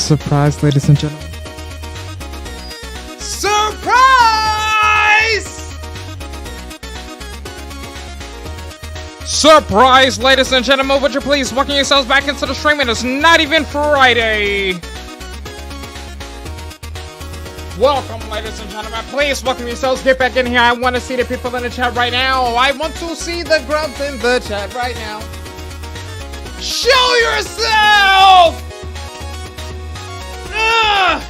Surprise, ladies and gentlemen. Surprise! Surprise, ladies and gentlemen. Would you please welcome yourselves back into the stream? And it's not even Friday. Welcome, ladies and gentlemen. Please welcome yourselves. Get back in here. I want to see the people in the chat right now. I want to see the grubs in the chat right now. Show yourself! Ugh!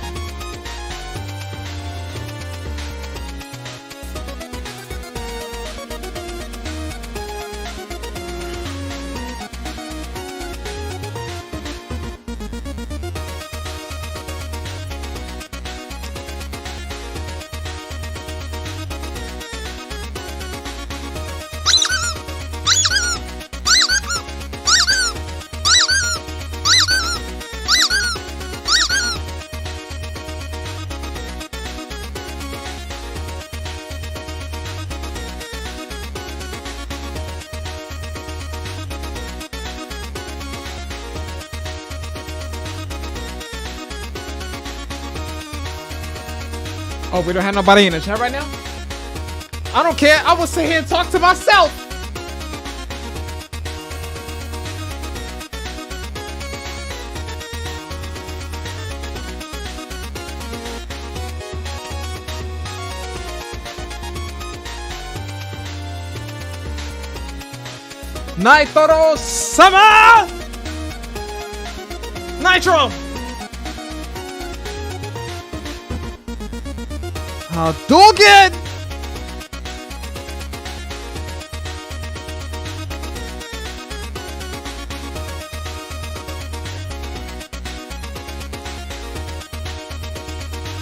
Oh, we don't have nobody in the chat right now? I don't care. I will sit here and talk to myself. Nitro Summer! Nitro! I'll do it!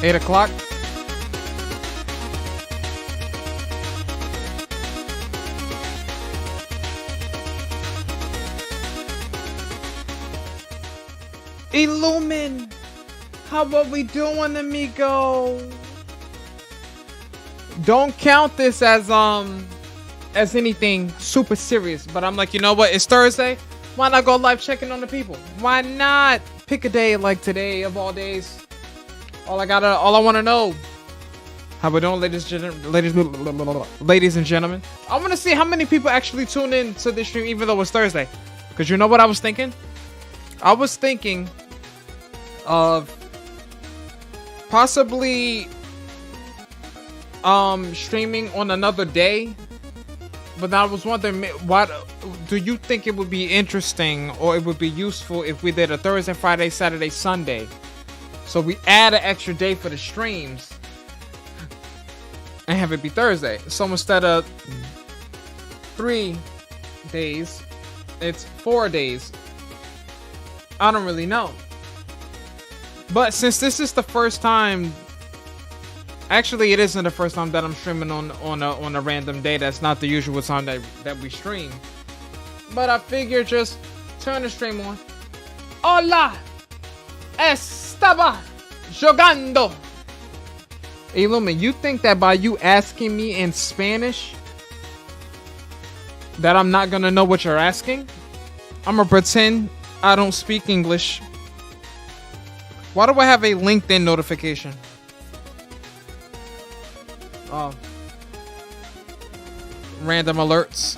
Eight o'clock. Illumin, how are we doing, amigo? Don't count this as anything super serious, but I'm like, you know what? It's Thursday. Why not go live checking on the people? Why not pick a day like today of all days? All I want to know. How we doing, ladies and gentlemen? I want to see how many people actually tune in to this stream, even though it's Thursday. Because you know what I was thinking? I was thinking of possibly streaming on another day, but I was wondering, what do you think it would be interesting or it would be useful if we did a Thursday, Friday, Saturday, Sunday, so we add an extra day for the streams and have it be Thursday? So instead of 3 days, it's 4 days. I don't really know, but since this is the first time, actually, it isn't the first time that I'm streaming on a random day. That's not the usual time that we stream. But I figured just turn the stream on. Hola, estaba jugando. Hey, Lumen, you think that by you asking me in Spanish that I'm not gonna know what you're asking? I'm gonna pretend I don't speak English. Why do I have a LinkedIn notification? Oh. Random alerts.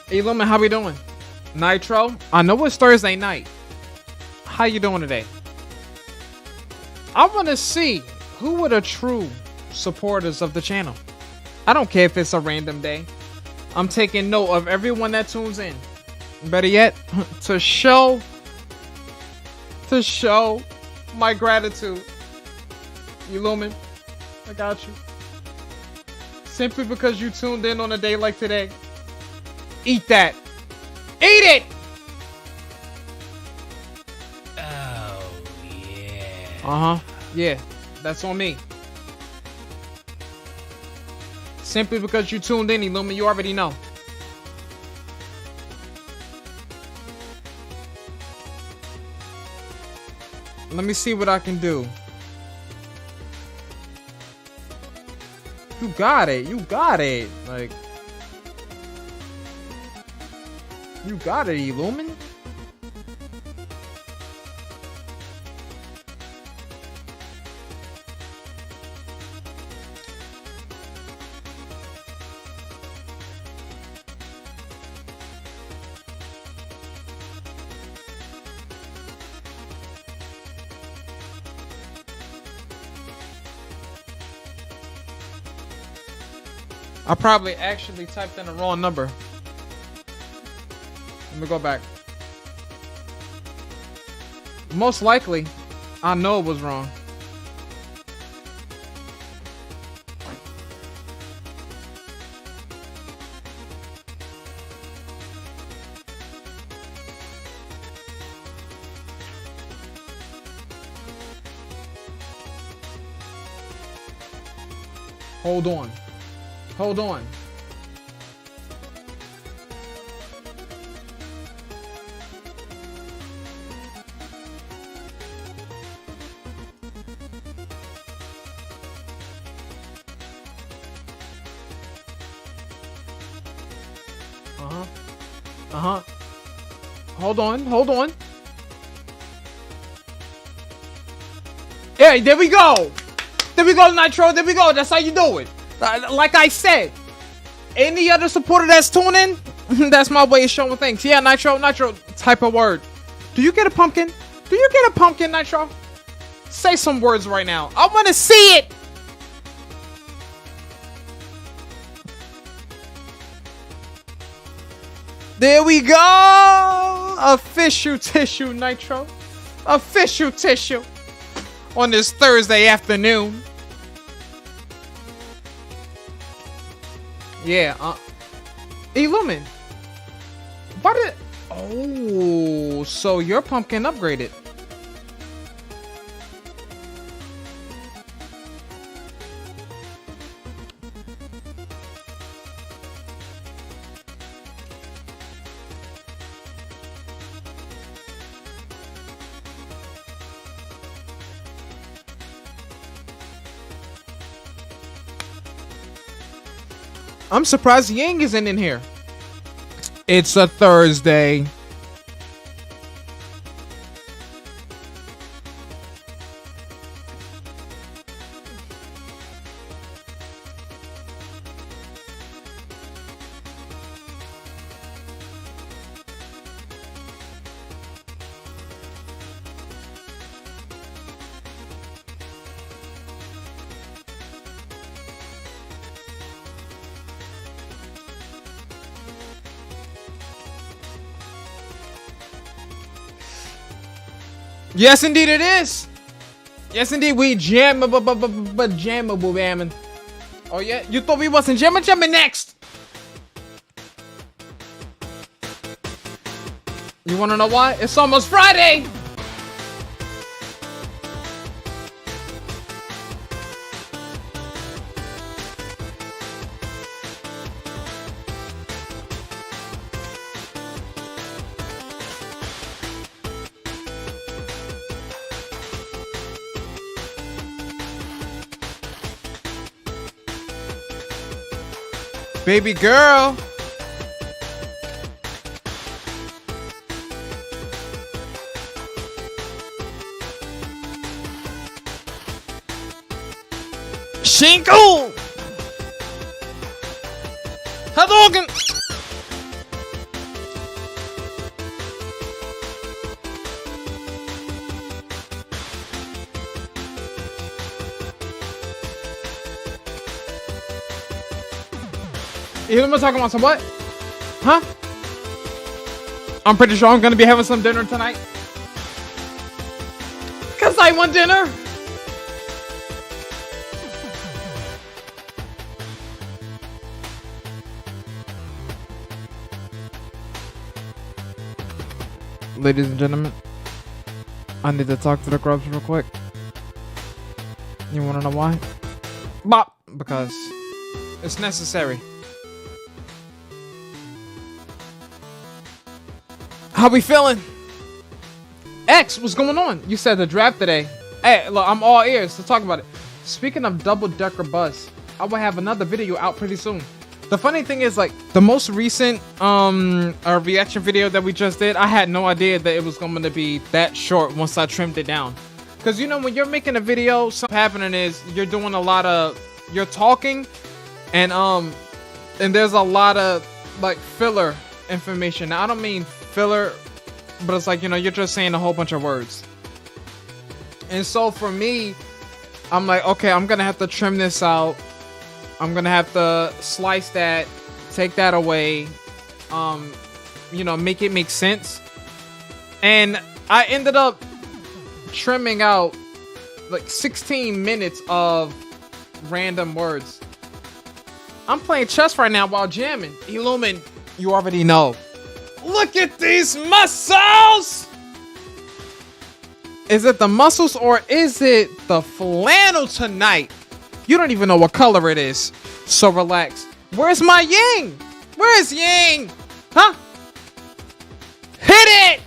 Hey, Lumen, how we doing? Nitro, I know it's Thursday night. How you doing today? I want to see who are the true supporters of the channel. I don't care if it's a random day. I'm taking note of everyone that tunes in. Better yet, to show my gratitude. Illumin, I got you. Simply because you tuned in on a day like today. Eat that. Eat it! Oh, yeah. Uh-huh. Yeah, that's on me. Simply because you tuned in, Illumin, you already know. Let me see what I can do. You got it. You got it. Like, you got it, Illumin. I probably actually typed in the wrong number. Let me go back. Most likely, I know it was wrong. Hold on. Hold on. Hold on, hold on. Yeah, there we go. There we go, Nitro. There we go. That's how you do it. Like I said, any other supporter that's tuning, that's my way of showing things. Yeah, Nitro, type a word. Do you get a pumpkin? Do you get a pumpkin, Nitro? Say some words right now. I want to see it. There we go. Official tissue, Nitro. Official tissue. On this Thursday afternoon. Yeah, Illumin. Why did... Oh, so your pumpkin upgraded. I'm surprised Yang isn't in here. It's a Thursday. Yes, indeed it is. Yes, indeed we jammable, man. Oh yeah, you thought we wasn't jamming next. You wanna know why? It's almost Friday. Baby girl. Shinku. Hadouken. You know what I'm talking about? Some what? Huh? I'm pretty sure I'm gonna be having some dinner tonight. Cause I want dinner. Ladies and gentlemen, I need to talk to the grubs real quick. You wanna know why? Bop! Because it's necessary. How we feeling? X, what's going on? You said the draft today. Hey, look, I'm all ears to talk about it. Speaking of double-decker buzz, I will have another video out pretty soon. The funny thing is, like, the most recent reaction video that we just did, I had no idea that it was going to be that short once I trimmed it down. Because, you know, when you're making a video, something happening is you're doing a lot of, you're talking, and there's a lot of, like, filler information. Now, I don't mean filler, but it's like, you know, you're just saying a whole bunch of words. And so for me, I'm like, okay, I'm gonna have to trim this out. I'm gonna have to slice that, take that away, make it make sense. And I ended up trimming out like 16 minutes of random words. I'm playing chess right now while jamming. Illumin, you already know. Look at these muscles! Is it the muscles or is it the flannel tonight? You don't even know what color it is. So relax. Where's my Ying? Where's Ying? Huh? Hit it!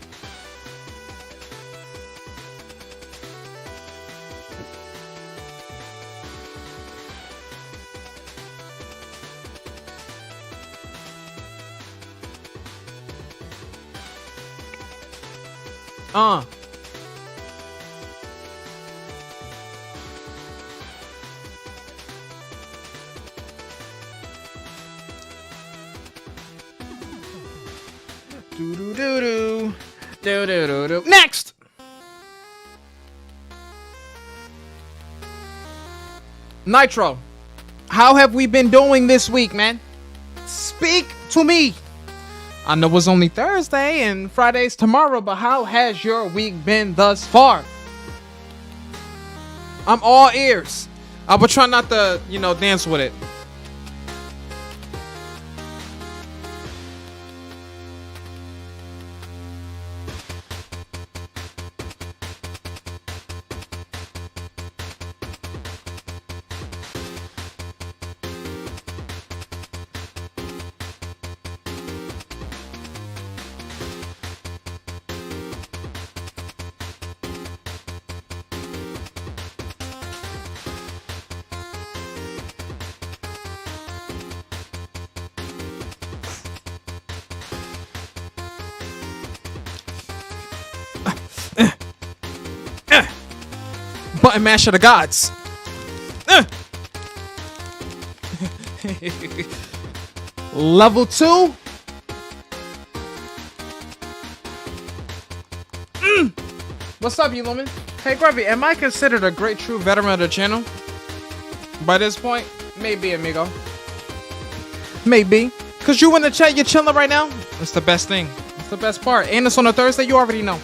Next! Nitro, how have we been doing this week, man? Speak to me. I know it's only Thursday and Friday's tomorrow, but how has your week been thus far? I'm all ears. I will try not to, dance with it. Button mash of the gods. Level 2. What's up, you woman? Hey, Grubby, am I considered a great true veteran of the channel? By this point, maybe, amigo. Maybe. Cause you in the chat, you're chilling right now. It's the best thing. It's the best part. And it's on a Thursday, you already know.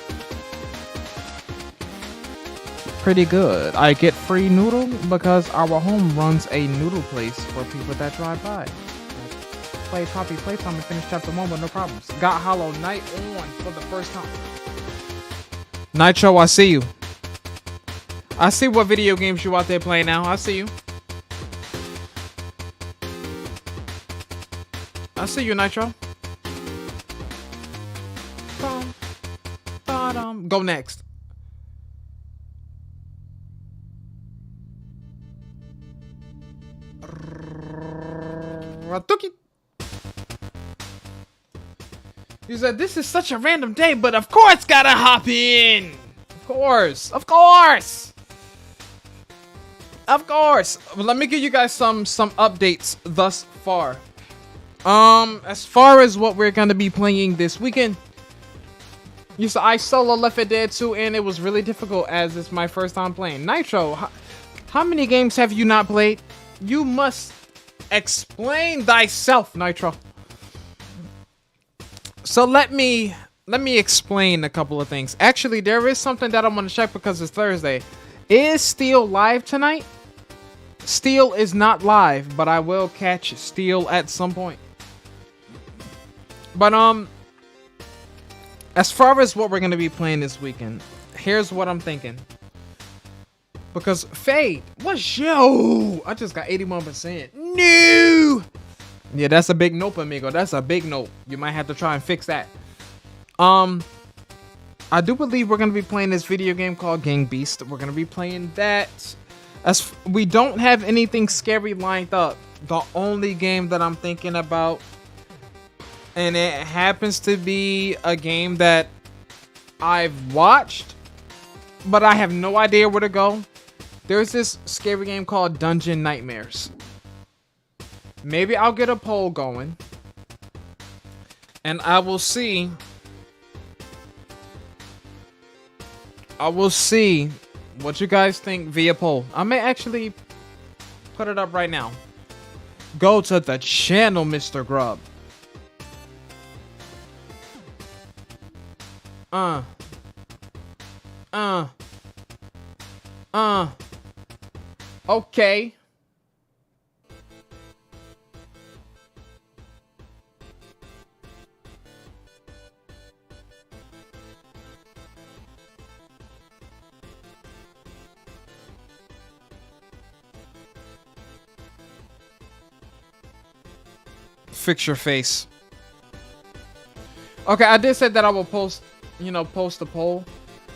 Pretty good. I get free noodle because our home runs a noodle place for people that drive by. Play Poppy Playtime and finish chapter 1 with no problems. Got Hollow Knight on for the first time. Nitro, I see you. I see what video games you out there playing now. I see you. I see you, Nitro. Go next. You said this is such a random day, but of course gotta hop in. Of course. Well, let me give you guys some updates thus far. As far as what we're gonna be playing this weekend, I solo Left 4 Dead 2 and it was really difficult as it's my first time playing. Nitro, how many games have you not played? You must explain thyself, Nitro. So let me explain a couple of things. Actually, there is something that I want to check because it's Thursday. Is Steel live tonight? Steel is not live, but I will catch Steel at some point. But as far as what we're gonna be playing this weekend, here's what I'm thinking. Because Fade, what's yo? I just got 81%. No. Yeah, that's a big nope, amigo. That's a big nope. You might have to try and fix that. I do believe we're gonna be playing this video game called Gang Beast. We're gonna be playing that. As we don't have anything scary lined up. The only game that I'm thinking about, and it happens to be a game that I've watched, but I have no idea where to go. There's this scary game called Dungeon Nightmares. Maybe I'll get a poll going, and I will see what you guys think via poll. I may actually put it up right now. Go to the channel, Mr. Grub. Okay. Fix your face. Okay, I did say that I will post, post a poll.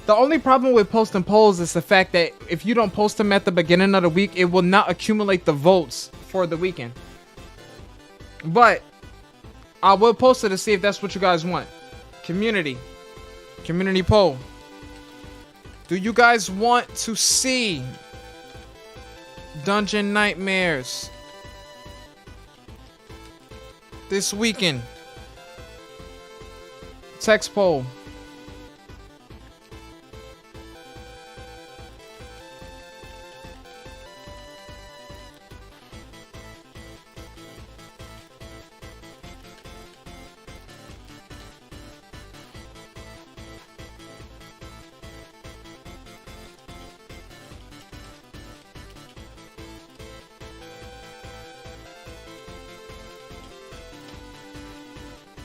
The only problem with posting polls is the fact that if you don't post them at the beginning of the week, it will not accumulate the votes for the weekend. But I will post it to see if that's what you guys want. Community poll. Do you guys want to see Dungeon Nightmares this weekend? Text poll.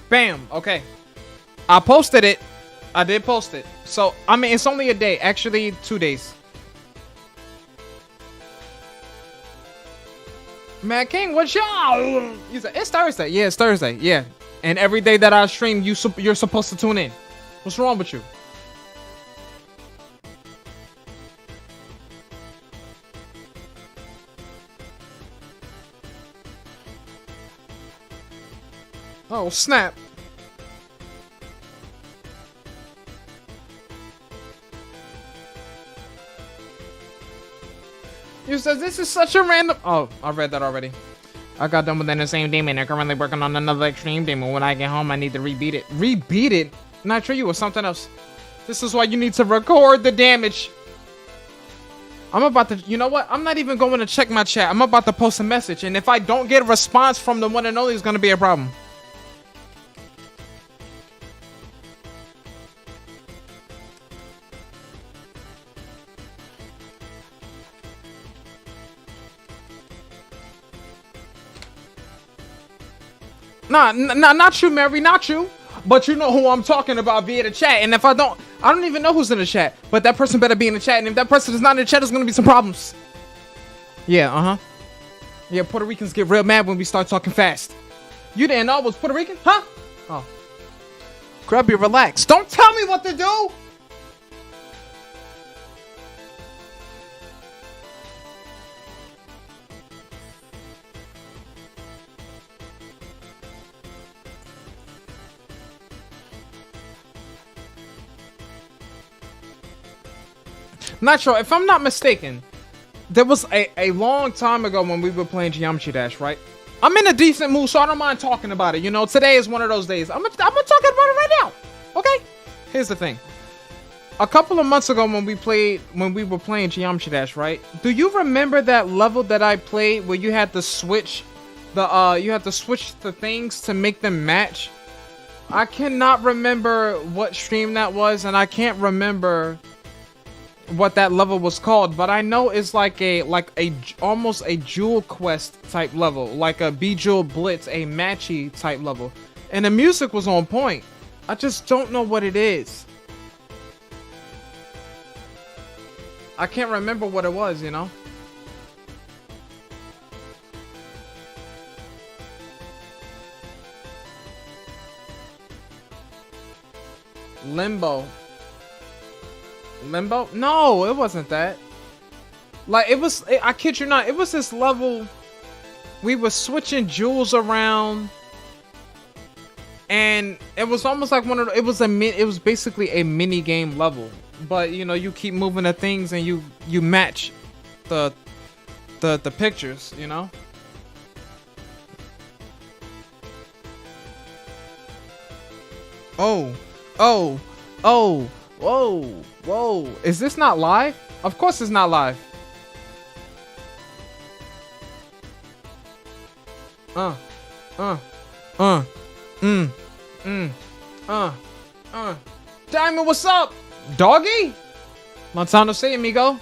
Bam. Okay. I posted it. I did post it. So, I mean, it's only a day. Actually, 2 days. Man, King, what's y'all? He's like, it's Thursday. Yeah, it's Thursday. Yeah. And every day that I stream, you're supposed to tune in. What's wrong with you? Oh, snap. You said this is such a random. Oh, I read that already. I got done within the same demon. They're currently working on another extreme demon. When I get home, I need to rebeat it. Rebeat it? Not sure you or something else. This is why you need to record the damage. I'm about to, you know what? I'm not even going to check my chat. I'm about to post a message. And if I don't get a response from the one and only, it's going to be a problem. Nah, not you, Mary, not you. But you know who I'm talking about via the chat. And if I don't even know who's in the chat. But that person better be in the chat. And if that person is not in the chat, there's going to be some problems. Yeah, Yeah, Puerto Ricans get real mad when we start talking fast. You didn't know I was Puerto Rican? Huh? Oh. Grubby, relax. Don't tell me what to do. Not sure. If I'm not mistaken, there was a long time ago when we were playing Geometry Dash, right? I'm in a decent mood, so I don't mind talking about it. You know, today is one of those days. I'm gonna talk about it right now. Okay? Here's the thing. A couple of months ago when we were playing Geometry Dash, right? Do you remember that level that I played where you had to switch the things to make them match? I cannot remember what stream that was, and I can't remember what that level was called, but I know it's like almost a Jewel Quest type level, like a Bejeweled Blitz, a matchy type level, and the music was on point. I just don't know what it is. I can't remember what it was, you know. Limbo. No, it wasn't that. Like, I kid you not, it was this level. We were switching jewels around, and it was almost like it was basically a mini game level. But you know, you keep moving the things and you match the pictures, you know. Oh. Whoa. Is this not live? Of course it's not live. uh, uh, uh, mm, uh, Diamond, what's up? Doggy? Long time no see, amigo.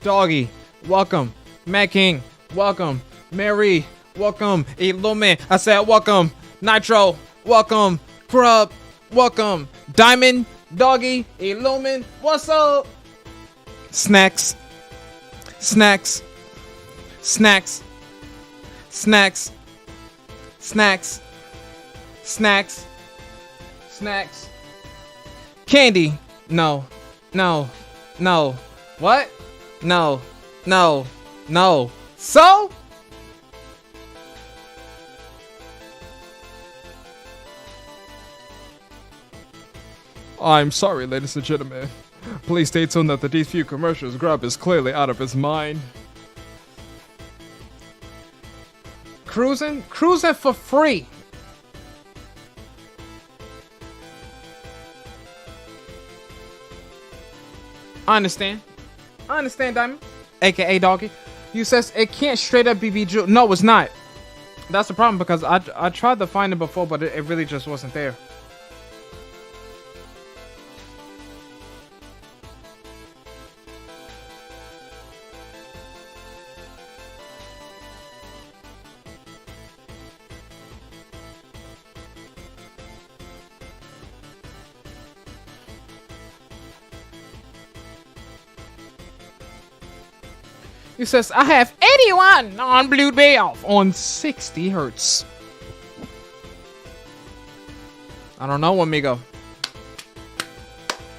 Doggy, welcome. Matt King, welcome. Mary, welcome. Illumin, I said welcome. Nitro, welcome. Grub, welcome. Diamond, Doggy, Illumin, what's up? Snacks, snacks, snacks, snacks, snacks, snacks, snacks. Candy, no, no, no. What? No, no, no. So? I'm sorry, ladies and gentlemen. Please stay tuned that these few commercials Grub is clearly out of his mind. Cruising? Cruising for free. I understand. I understand, Diamond. AKA Doggy. You says it can't straight up be Jewel. No, it's not. That's the problem because I tried to find it before, but it really just wasn't there. He says, I have 81 on Blue Bell on 60 hertz. I don't know, amigo.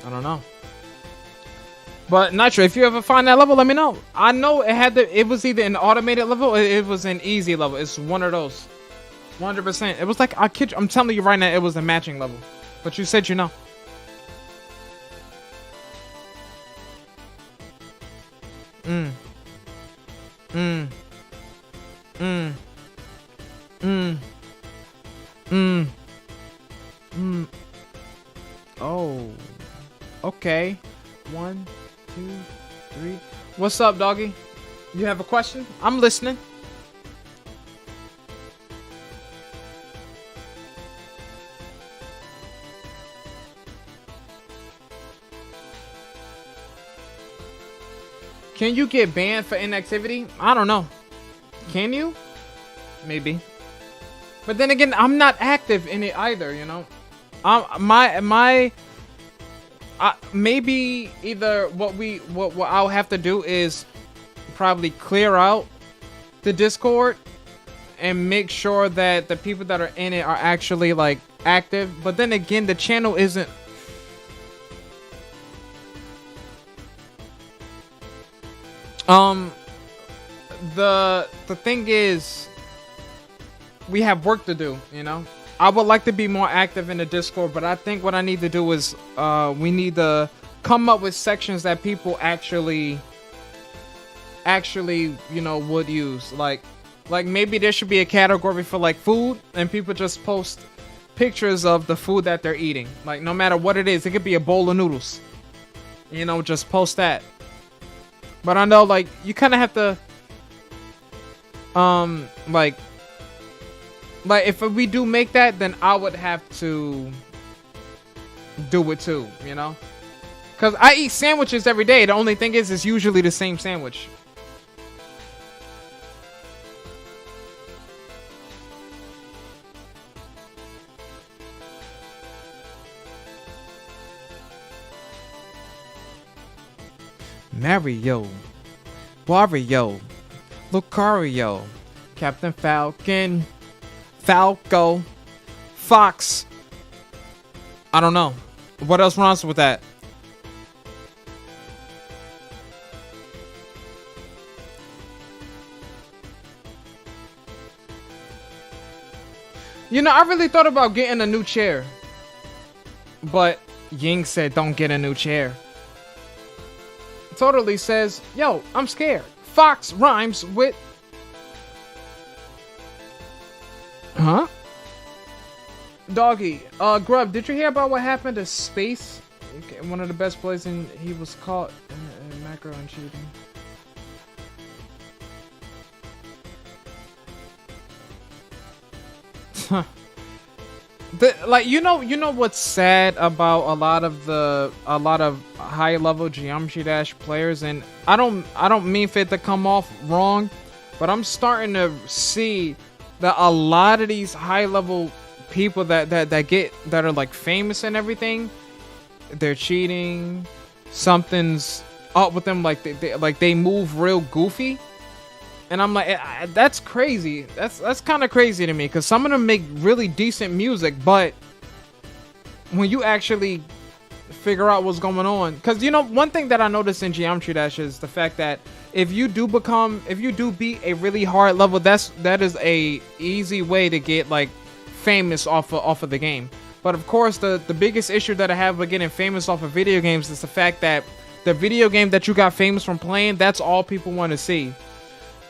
I don't know. But Nitro, if you ever find that level, let me know. I know it was either an automated level or it was an easy level. It's one of those. 100%. It was like, I'm telling you right now, it was a matching level. But you said you know. Oh. Okay. 1, 2, 3. What's up, doggy? You have a question? I'm listening. Can you get banned for inactivity? I don't know. Can you? Maybe. But then again, I'm not active in it either, you know. Maybe either what I'll have to do is probably clear out the Discord and make sure that the people that are in it are actually like active. But then again, the channel isn't. The thing is, we have work to do, you know. I would like to be more active in the Discord, but I think what I need to do is we need to come up with sections that people actually you know would use. Like maybe there should be a category for like food, and people just post pictures of the food that they're eating. Like no matter what it is, it could be a bowl of noodles. You know, just post that. But I know like you kind of have to like if we do make that, then I would have to do it too, you know? Because I eat sandwiches every day. The only thing is, it's usually the same sandwich. Mario, Wario, Lucario, Captain Falcon, Falco, Fox. I don't know. What else runs with that? You know, I really thought about getting a new chair. But Ying said don't get a new chair. Totally says, yo, I'm scared. Fox rhymes with... Huh? Doggy, Grub, did you hear about what happened to Space? Okay, one of the best players, and he was caught in macro and cheating. Like you know what's sad about a lot of high level Geometry Dash players, and I don't mean for it to come off wrong, but I'm starting to see that a lot of these high level people that are like famous and everything, they're cheating. Something's up with them, like they move real goofy. And I'm like, that's crazy. That's kind of crazy to me, because some of them make really decent music, but when you actually figure out what's going on, because one thing that I noticed in Geometry Dash is the fact that if you do beat a really hard level, that is a easy way to get like famous off of the game. But of course, the biggest issue that I have with getting famous off of video games is the fact that the video game that you got famous from playing, that's all people want to see.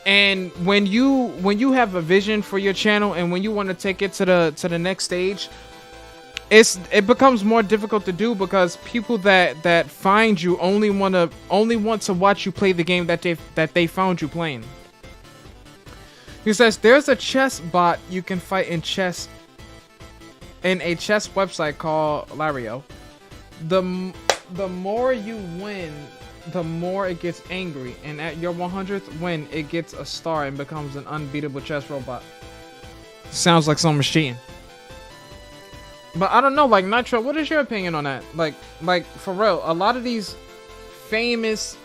And when you have a vision for your channel and when you want to take it to the next stage, it becomes more difficult to do, because people that find you only want to watch you play the game that they found you playing. He says there's a chess bot you can fight in a chess website called Lario. The more you win, the more it gets angry, and at your 100th win, it gets a star and becomes an unbeatable chess robot. Sounds like someone's cheating. But I don't know, like, Nitro, what is your opinion on that? Like for real, a lot of these famous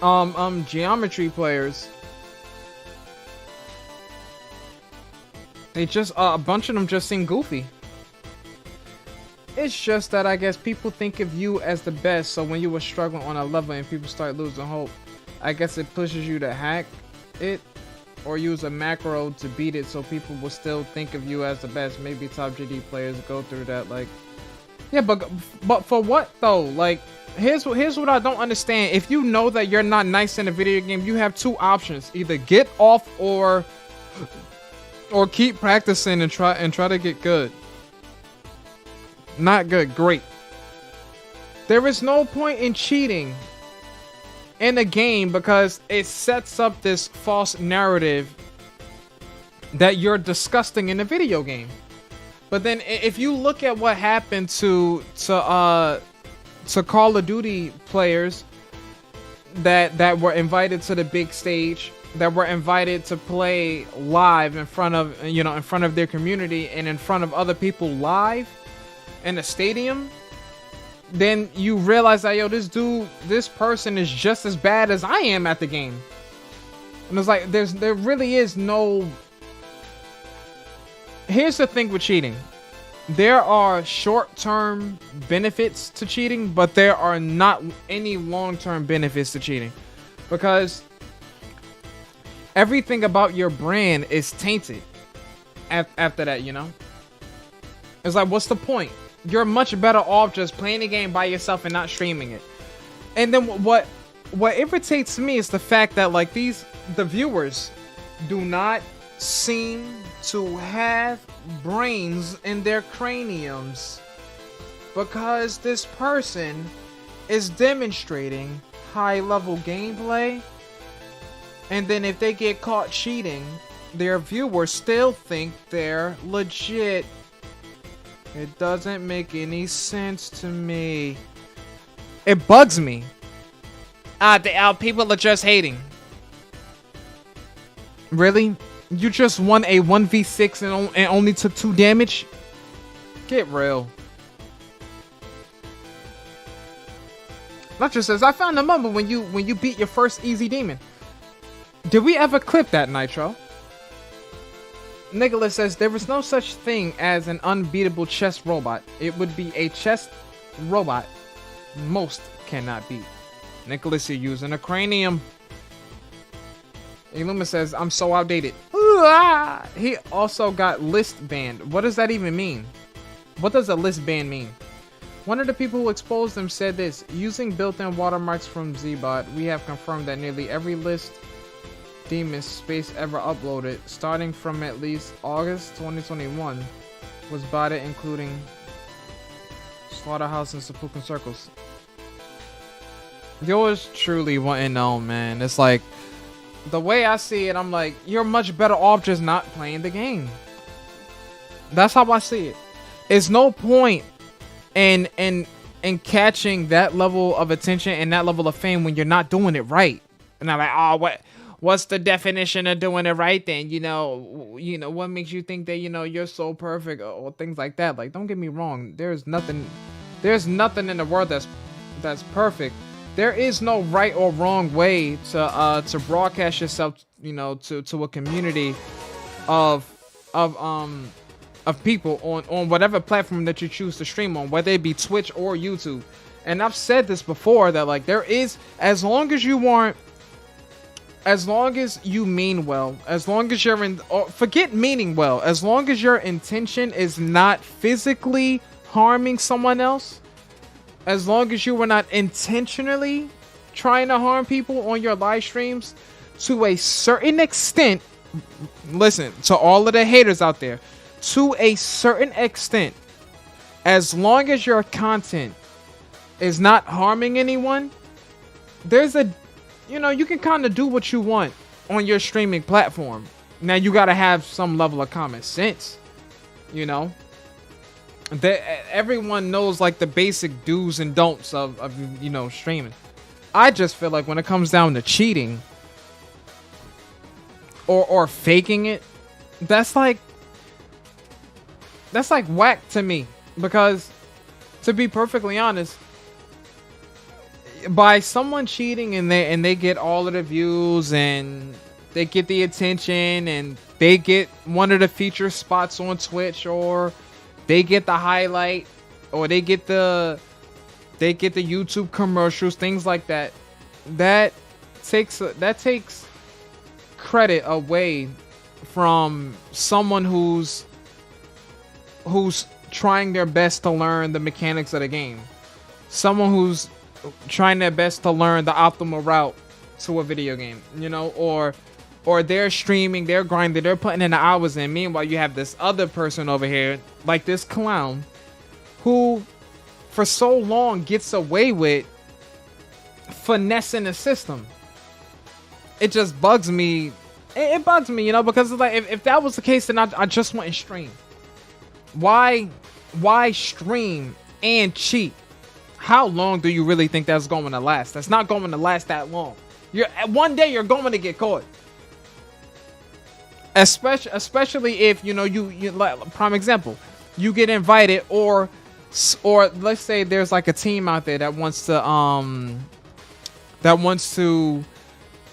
geometry players, they just a bunch of them just seem goofy. It's just that I guess people think of you as the best, so when you were struggling on a level and people start losing hope, I guess it pushes you to hack it or use a macro to beat it, so people will still think of you as the best. Maybe top GD players go through that, like, yeah, but for what though? Like, here's what I don't understand. If you know that you're not nice in a video game, you have two options: either get off or keep practicing and try to get good. Not good, great. There is no point in cheating in a game, because it sets up this false narrative that you're disgusting in a video game. But then if you look at what happened to Call of Duty players that were invited to the big stage, that were invited to play live in front of their community and in front of other people live in a stadium, then you realize that, yo, this person is just as bad as I am at the game. And it's like there really is no. Here's the thing with cheating: there are short-term benefits to cheating, but there are not any long-term benefits to cheating, because everything about your brand is tainted after that. It's like, what's the point? You're much better off just playing the game by yourself and not streaming it. And then what irritates me is the fact that, like, the viewers do not seem to have brains in their craniums, because this person is demonstrating high level gameplay, and then if they get caught cheating, their viewers still think they're legit. It doesn't make any sense to me. It bugs me. People are just hating. Really? You just won a 1v6 and only took 2 damage? Get real. Nitro says, I found the moment when you beat your first easy demon. Did we ever clip that, Nitro? Nicholas says, there is no such thing as an unbeatable chess robot. It would be a chess robot most cannot beat. Nicholas, you're using a cranium. Illuma says, I'm so outdated. He also got list banned. What does that even mean? What does a list ban mean? One of the people who exposed them said this: using built-in watermarks from Zbot, we have confirmed that nearly every list demon space ever uploaded, starting from at least August 2021, was botted, including Slaughterhouse and Seppuku Circles. Yours truly wouldn't know, man. It's like, the way I see it, I'm like, you're much better off just not playing the game. That's how I see it. There's no point in catching that level of attention and that level of fame when you're not doing it right. And I'm like, oh, what's the definition of doing it right then? You know, what makes you think that, you're so perfect, or things like that? Like, don't get me wrong. There's nothing in the world that's perfect. There is no right or wrong way to broadcast yourself, to a community of people on whatever platform that you choose to stream on, whether it be Twitch or YouTube. And I've said this before, that like, there is, as long as you mean well, as long as forget meaning well, as long as your intention is not physically harming someone else, as long as you were not intentionally trying to harm people on your live streams, to a certain extent, listen to all of the haters out there, to a certain extent, as long as your content is not harming anyone, there's you can kind of do what you want on your streaming platform. Now you got to have some level of common sense, everyone knows like the basic do's and don'ts of streaming. I just feel like when it comes down to cheating or faking it, that's like whack to me, because to be perfectly honest, by someone cheating and they get all of the views and they get the attention and they get one of the feature spots on Twitch, or they get the highlight, or they get the YouTube commercials, things like that. That takes credit away from someone who's trying their best to learn the mechanics of the game. Someone who's trying their best to learn the optimal route to a video game, or they're streaming, they're grinding, they're putting in the hours in. Meanwhile, you have this other person over here, like this clown, who for so long gets away with finessing the system. It just bugs me. It bugs me, because it's like, if that was the case, then I just wouldn't stream. Why stream and cheat? How long do you really think that's going to last? That's not going to last that long. One day you're going to get caught. Especially if you like, prime example, you get invited, or let's say there's like a team out there that wants to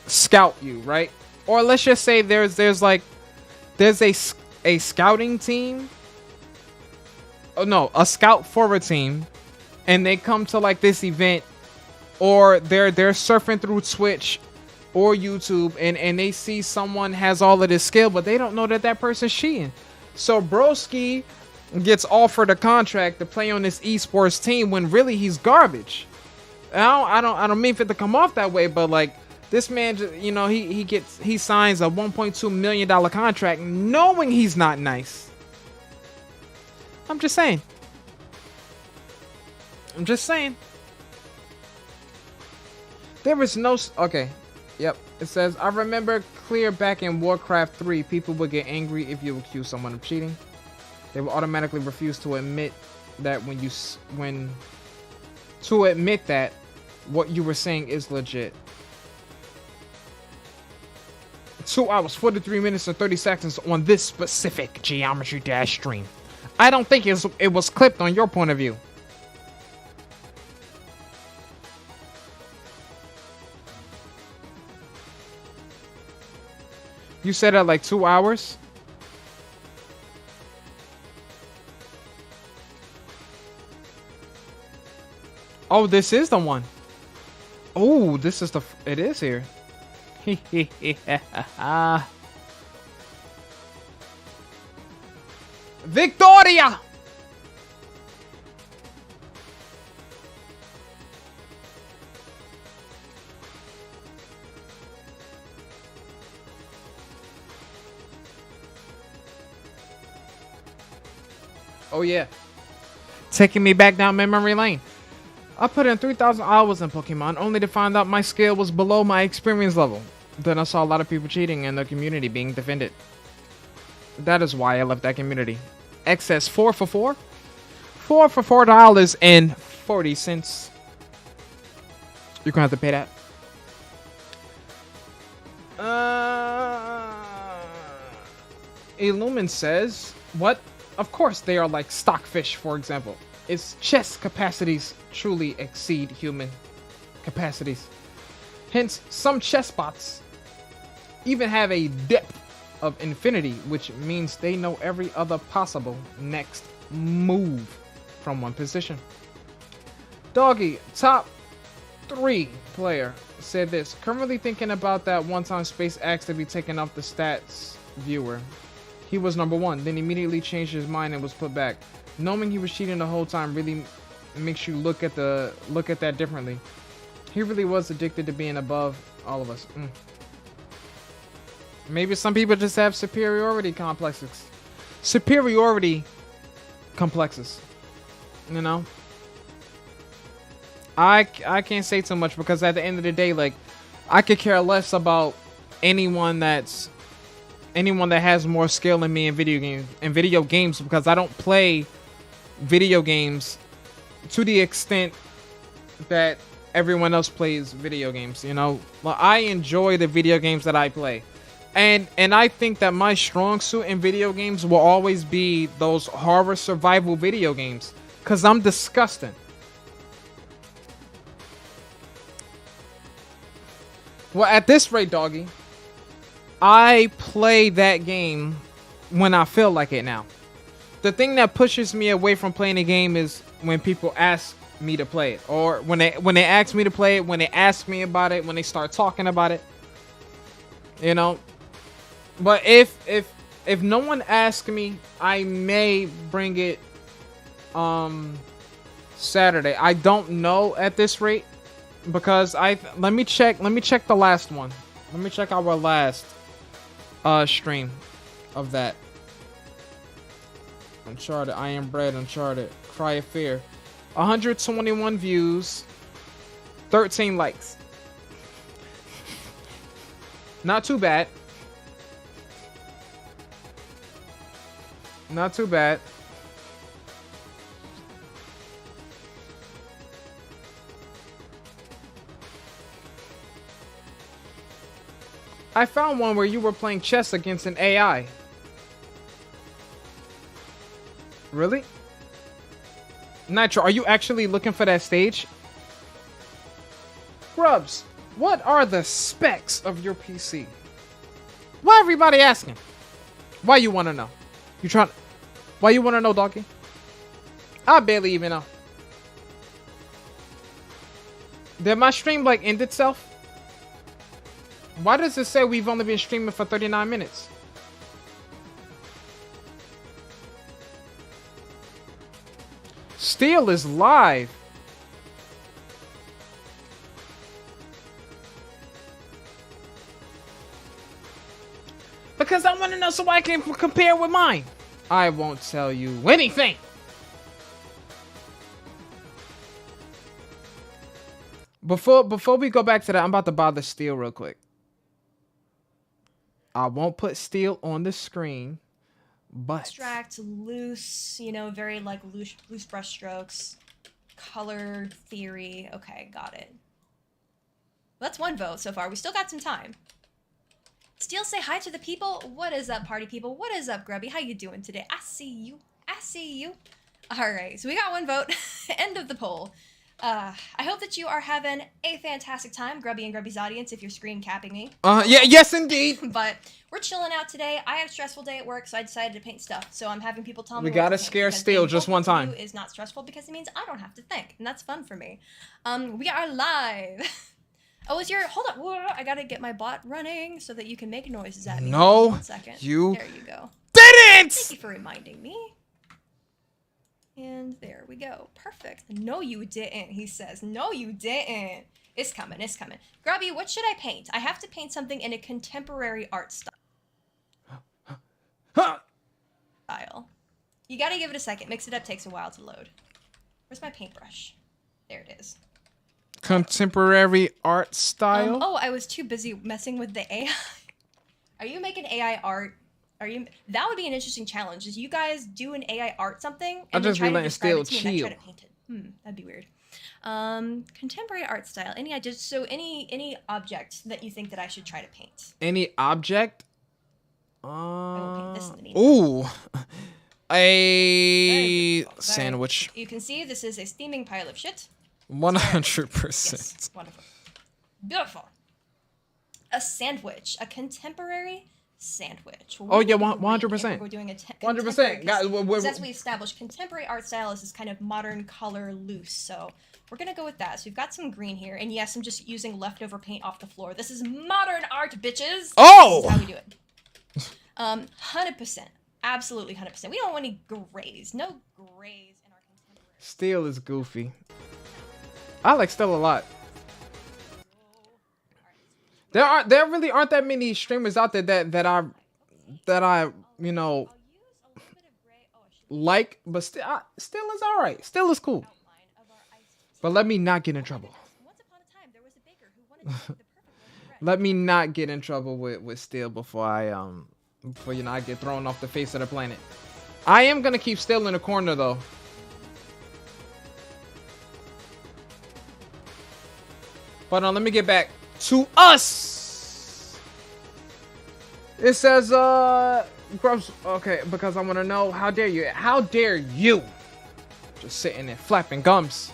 scout you, right? Or let's just say there's a scouting team. Oh no, a scout for a team, and they come to like this event, or they're surfing through Twitch or YouTube, and they see someone has all of this skill, but they don't know that person's cheating. So broski gets offered a contract to play on this esports team when really he's garbage. I don't mean for it to come off that way, but like, this man, he signs a $1.2 million contract knowing he's not nice. I'm just saying. There is no... Okay. Yep. It says, I remember clear back in Warcraft 3, people would get angry if you accuse someone of cheating. They would automatically refuse to admit that that what you were saying is legit. 2 hours, 43 minutes, and 30 seconds on this specific Geometry Dash stream. I don't think it was clipped on your point of view. You said at like 2 hours? Oh, this is the one. Oh, this is it is here. Victoria! Oh yeah. Taking me back down memory lane. I put in 3,000 hours in Pokemon only to find out my skill was below my experience level. Then I saw a lot of people cheating and the community being defended. That is why I left that community. Excess 4 for 4? 4 for $4.40. You're gonna have to pay that. Illumin says, what? Of course they are like stockfish, for example. Its chest capacities truly exceed human capacities. Hence, some chest bots even have a depth of infinity, which means they know every other possible next move from one position. Doggy, top 3 player, said this. Currently thinking about that one time SpaceX to be taken off the stats viewer. He was number 1, then immediately changed his mind and was put back. Knowing he was cheating the whole time really makes you look at that differently. He really was addicted to being above all of us. Maybe some people just have superiority complexes. Superiority complexes. You know? I can't say too much because at the end of the day, like, I could care less about anyone that has more skill than me in video games because I don't play video games to the extent that everyone else plays video games, you know? Well, I enjoy the video games that I play. And I think that my strong suit in video games will always be those horror survival video games cuz I'm disgusting. Well, at this rate, doggy, I play that game when I feel like it now. The thing that pushes me away from playing a game is when people ask me to play it, or when they ask me to play it, when they ask me about it, when they start talking about it. You know? But if no one asks me, I may bring it Saturday. I don't know at this rate because let me check the last one. Let me check our last stream of that. Uncharted, I Am Bread, Uncharted, Cry of Fear. 121 views, 13 likes. Not too bad. Not too bad. I found one where you were playing chess against an AI. Really? Nitro, are you actually looking for that stage? Grubs, what are the specs of your PC? Why everybody asking? Why you want to know? Why you want to know, doggy? I barely even know. Did my stream like end itself? Why does it say we've only been streaming for 39 minutes? Steel is live. Because I want to know so I can compare with mine. I won't tell you anything. Before we go back to that, I'm about to bother Steel real quick. I won't put Steel on the screen, but abstract, loose, you know, very like loose brush strokes, color theory. Okay, got it. Well, that's one vote so far. We still got some time. Steel, say hi to the people. What is up, party people? What is up, Grubby? How you doing today? I see you. I see you. All right, so we got one vote. End of the poll. I hope that you are having a fantastic time, Grubby and Grubby's audience, if you're screen capping me. Yeah, yes, indeed. But we're chilling out today. I had a stressful day at work, so I decided to paint stuff. So I'm having people tell me we gotta scare Steel just one time. Is not stressful because it means I don't have to think, and that's fun for me. We are live. Oh, is your hold up? Whoa, I gotta get my bot running so that you can make noises at me. No, 1 second. there you go. Didn't. Thank you for reminding me. And there we go. Perfect. No, you didn't, he says. No, you didn't. It's coming. It's coming. Grubby, what should I paint? I have to paint something in a contemporary art style. You gotta give it a second. Mix it up. Takes a while to load. Where's my paintbrush? There it is. Contemporary art style. Oh, I was too busy messing with the AI. Are you making AI art? Are you? That would be an interesting challenge. Is you guys do an AI art something I'll and then just try be to letting describe it Steel to me and then try chill. to paint it. That'd be weird. Contemporary art style. Any ideas? So any object that you think that I should try to paint? Any object? I will paint this in the meantime. Ooh. Very A beautiful. sandwich. You can see this is a steaming pile of shit. 100%. Yes, wonderful. Beautiful. A sandwich. A contemporary sandwich. Oh, yeah, Wouldn't it be great 100%. if We're doing a 100%. Guys, because as we established, contemporary art style is this kind of modern color loose. So we're going to go with that. So we've got some green here. And yes, I'm just using leftover paint off the floor. This is modern art, bitches. Oh! This is how we do it. 100%. Absolutely 100%. We don't want any grays. No grays in our contemporary. Steel is goofy. I like Steel a lot. There really aren't that many streamers out there that I you know like, but still is alright. Still is cool. But let me not get in trouble. Let me not get in trouble with Steel before before I get thrown off the face of the planet. I am gonna keep Steel in the corner though. Hold on, let me get back to us. It says, Grubs, okay, because I want to know, how dare you? Just sitting there flapping gums.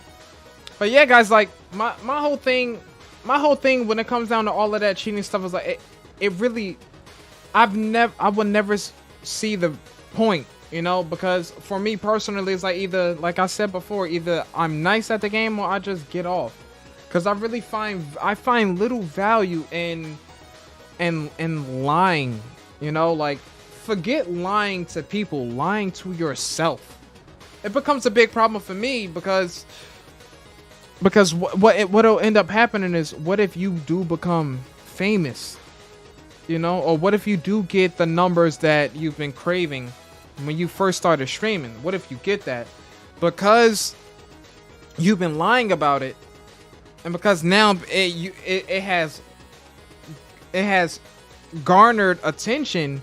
But yeah, guys, like, my whole thing when it comes down to all of that cheating stuff is like, it really, I would never see the point, you know, because for me personally, it's like either, like I said before, either I'm nice at the game or I just get off. Because I really find little value in lying, you know, like, forget lying to people, lying to yourself. It becomes a big problem for me because what'll end up happening is, what if you do become famous, you know, or what if you do get the numbers that you've been craving when you first started streaming? What if you get that because you've been lying about it? And because now it has garnered attention,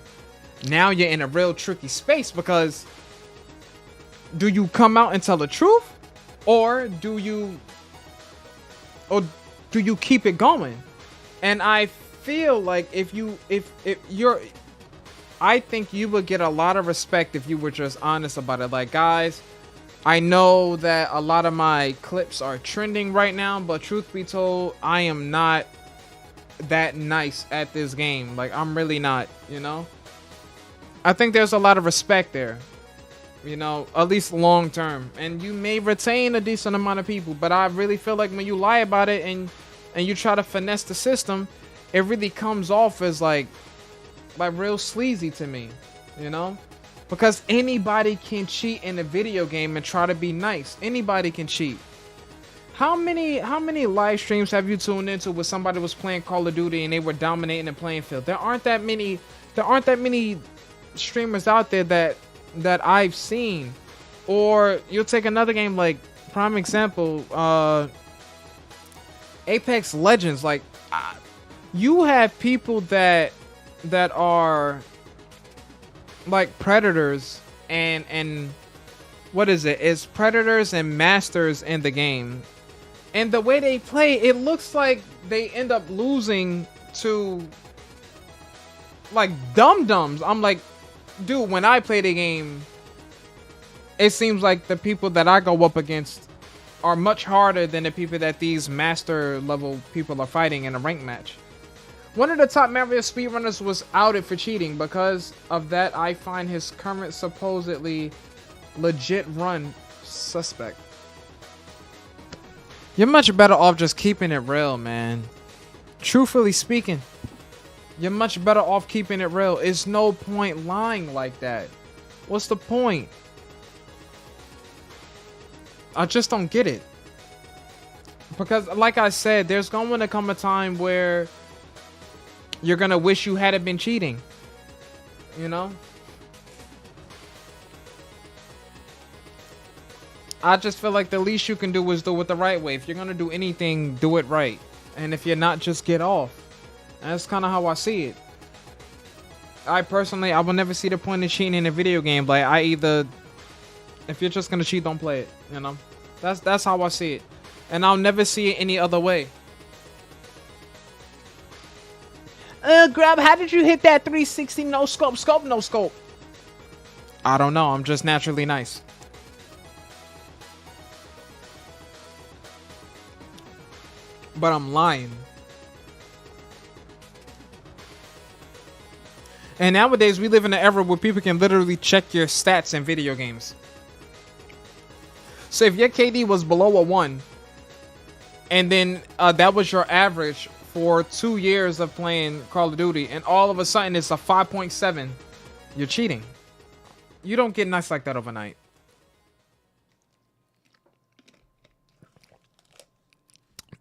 now you're in a real tricky space, because do you come out and tell the truth, or do you keep it going? And I feel like if you're, I think you would get a lot of respect if you were just honest about it. Like, guys, I know that a lot of my clips are trending right now, but truth be told, I am not that nice at this game. Like, I'm really not, you know? I think there's a lot of respect there, you know, at least long term. And you may retain a decent amount of people, but I really feel like when you lie about it and you try to finesse the system, it really comes off as like real sleazy to me, you know? Because anybody can cheat in a video game and try to be nice. Anybody can cheat. How many live streams have you tuned into where somebody was playing Call of Duty and they were dominating the playing field? There aren't that many streamers out there that I've seen. Or you'll take another game, like, prime example, Apex Legends. Like, you have people that are like predators and what is it? It's predators and masters in the game. And the way they play, it looks like they end up losing to like dum-dums. I'm like, dude, when I play the game, it seems like the people that I go up against are much harder than the people that these master level people are fighting in a ranked match. One of the top Mario speedrunners was outed for cheating. Because of that, I find his current supposedly legit run suspect. You're much better off just keeping it real, man. Truthfully speaking, you're much better off keeping it real. It's no point lying like that. What's the point? I just don't get it. Because like I said, there's going to come a time where you're gonna wish you hadn't been cheating, you know? I just feel like the least you can do is do it the right way. If you're gonna do anything, do it right. And if you're not, just get off. That's kind of how I see it. I personally, I will never see the point of cheating in a video game. Like, if you're just gonna cheat, don't play it. You know, that's how I see it, and I'll never see it any other way. Grub, how did you hit that 360 no scope? Scope, no scope. I don't know. I'm just naturally nice. But I'm lying. And nowadays, we live in an era where people can literally check your stats in video games. So if your KD was below a 1, and then that was your average for 2 years of playing Call of Duty, and all of a sudden it's a 5.7, you're cheating. You don't get nice like that overnight.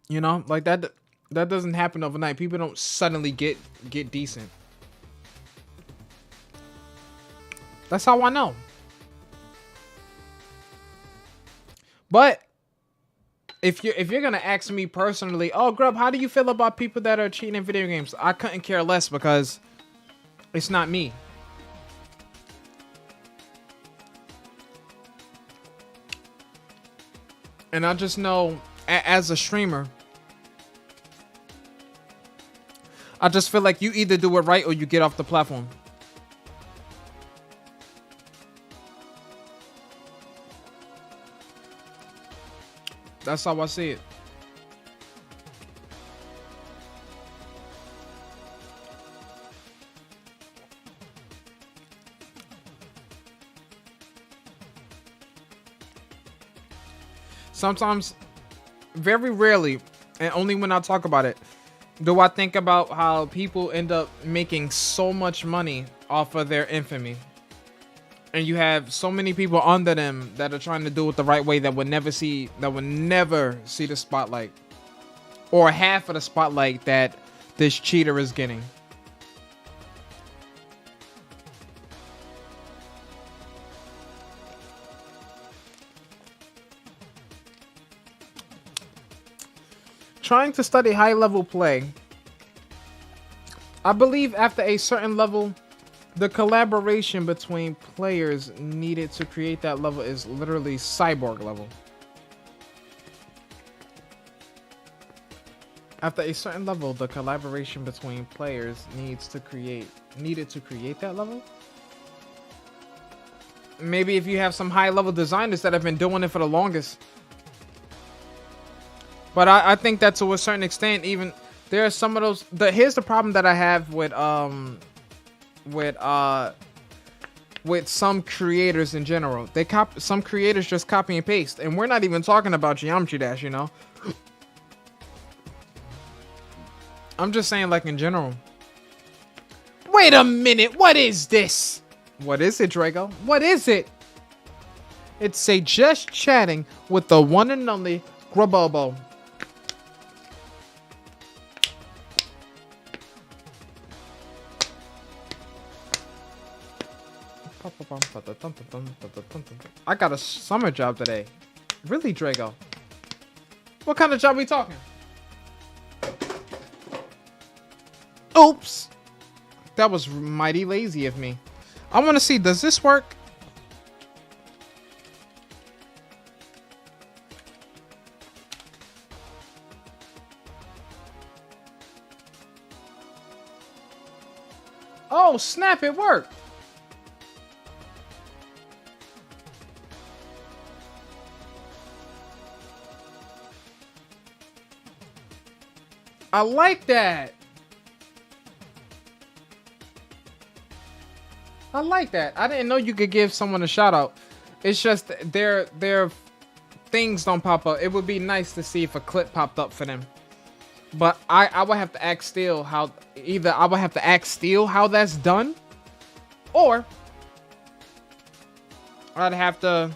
You know, like that doesn't happen overnight. People don't suddenly get decent. That's how I know. But if you're gonna ask me personally, oh Grub, how do you feel about people that are cheating in video games? I couldn't care less because it's not me. And I just know as a streamer, I just feel like you either do it right or you get off the platform. That's how I see it. Sometimes, very rarely, and only when I talk about it, do I think about how people end up making so much money off of their infamy. And you have so many people under them that are trying to do it the right way that would never see the spotlight, or half of the spotlight that this cheater is getting. Trying to study high-level play. I believe after a certain level, the collaboration between players needed to create that level is literally cyborg level. After a certain level, the collaboration between players needed to create that level. Maybe if you have some high-level designers that have been doing it for the longest. But I think that to a certain extent, even there are some of those. Here's the problem that I have with some creators in general. Some creators just copy and paste, and we're not even talking about Geometry Dash, you know. I'm just saying, like, in general. Wait a minute, what is this? What is it, Drago? What is it? It's a just chatting with the one and only Grubbi3. I got a summer job today. Really, Drago? What kind of job are we talking? Oops. That was mighty lazy of me. I want to see, does this work? Oh, snap, it worked. I like that. I like that. I didn't know you could give someone a shout out. It's just their things don't pop up. It would be nice to see if a clip popped up for them. But I would have to ask Steel how, either I would have to ask Steel how that's done, or I'd have to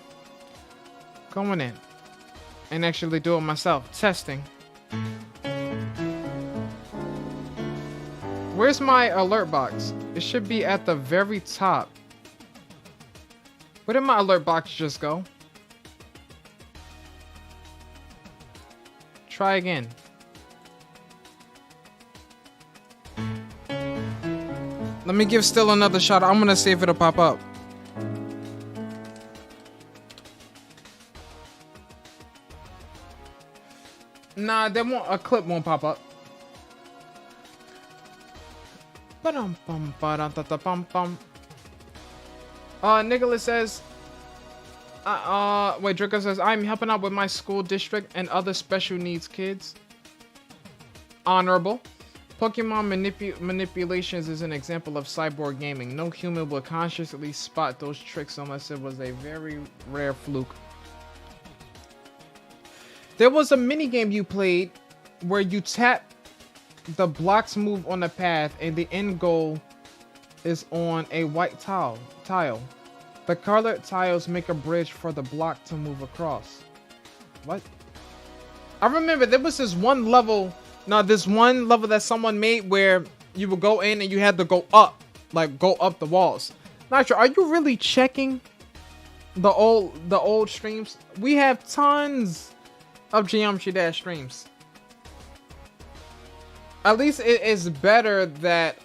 go in and actually do it myself. Testing. Where's my alert box? It should be at the very top. Where did my alert box just go? try again. Let me give still another shot. I'm gonna see if it'll pop up. Nah, a clip won't pop up. Nicholas says, wait, Draco says, I'm helping out with my school district and other special needs kids. Honorable. Pokemon manipulations is an example of cyborg gaming. No human will consciously spot those tricks unless it was a very rare fluke. There was a minigame you played where you tap the blocks move on the path and the end goal is on a white tile. The colored tiles make a bridge for the block to move across. What? I remember there was this one level that someone made where you would go in and you had to go up, like go up the walls. Not sure. Are you really checking the old streams? We have tons of Geometry Dash streams. At least it is better that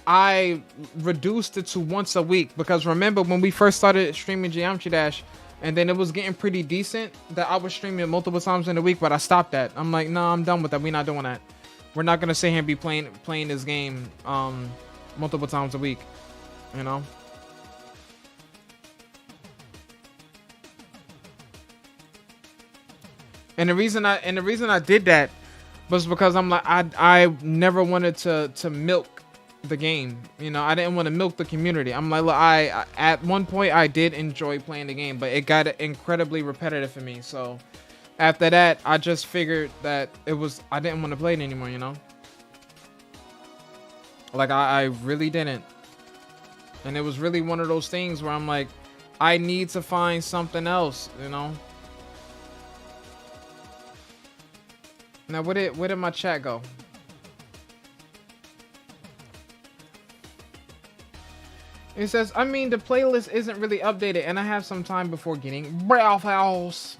I reduced it to once a week, because remember when we first started streaming Geometry Dash and then it was getting pretty decent that I was streaming multiple times in a week, but I stopped that. I'm like, no, I'm done with that. We're not doing that. We're not gonna sit here and be playing this game multiple times a week, you know. And the reason I did that was because I'm like, I never wanted to milk the game, you know. I didn't want to milk the community. I'm like, look, I at one point I did enjoy playing the game, but it got incredibly repetitive for me. So after that, I just figured that I didn't want to play it anymore, you know. Like I really didn't. And it was really one of those things where I'm like, I need to find something else, you know. Now, where did my chat go? It says, I mean, the playlist isn't really updated, and I have some time before getting Ralph House.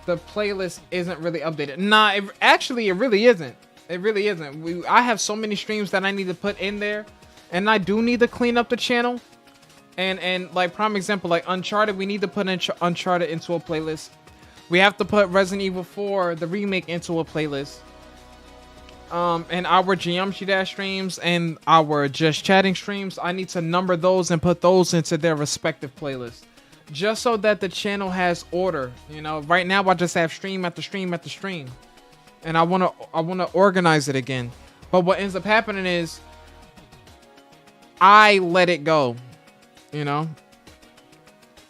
The playlist isn't really updated. Nah, actually, it really isn't. It really isn't. I have so many streams that I need to put in there, and I do need to clean up the channel. And like prime example, like Uncharted, we need to put Uncharted into a playlist. We have to put Resident Evil 4, the remake, into a playlist. And our Geometry Dash streams and our Just Chatting streams, I need to number those and put those into their respective playlists. Just so that the channel has order. You know, right now I just have stream after stream after stream. And I wanna organize it again. But what ends up happening is I let it go. You know?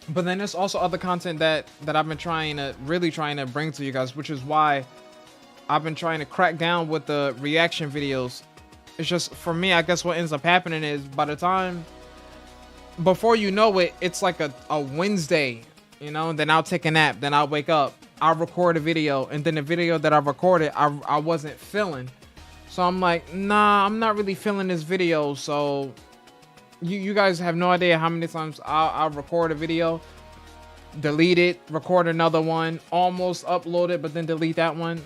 But then there's also other content that I've been really trying to bring to you guys, which is why I've been trying to crack down with the reaction videos. It's just, for me, I guess what ends up happening is by the time, before you know it, it's like a Wednesday, you know, and then I'll take a nap, then I'll wake up, I'll record a video, and then the video that I recorded, I wasn't feeling. So I'm like, nah, I'm not really feeling this video, so you guys have no idea how many times I'll record a video, delete it, record another one, almost upload it, but then delete that one.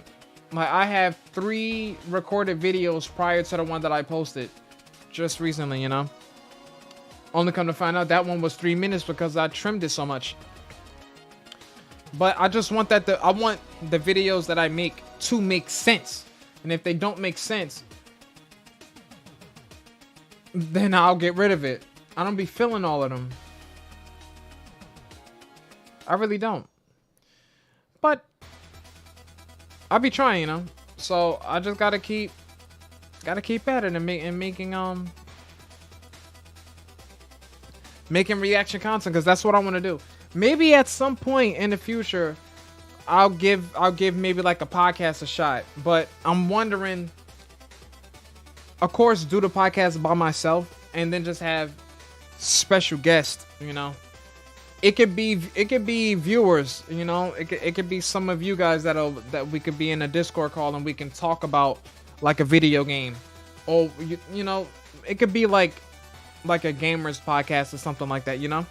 Like, I have 3 recorded videos prior to the one that I posted just recently, you know. Only come to find out that one was 3 minutes because I trimmed it so much. But I just want I want the videos that I make to make sense. And if they don't make sense, then I'll get rid of it. I don't be feeling all of them. I really don't. But I'll be trying, you know. So I just gotta keep at it and making reaction content, because that's what I want to do. Maybe at some point in the future, I'll give maybe like a podcast a shot. But I'm wondering, of course, do the podcast by myself and then just have special guests, you know. It could be viewers, you know. It could be some of you guys that we could be in a Discord call and we can talk about like a video game, or you know, it could be like a gamers podcast or something like that, you know.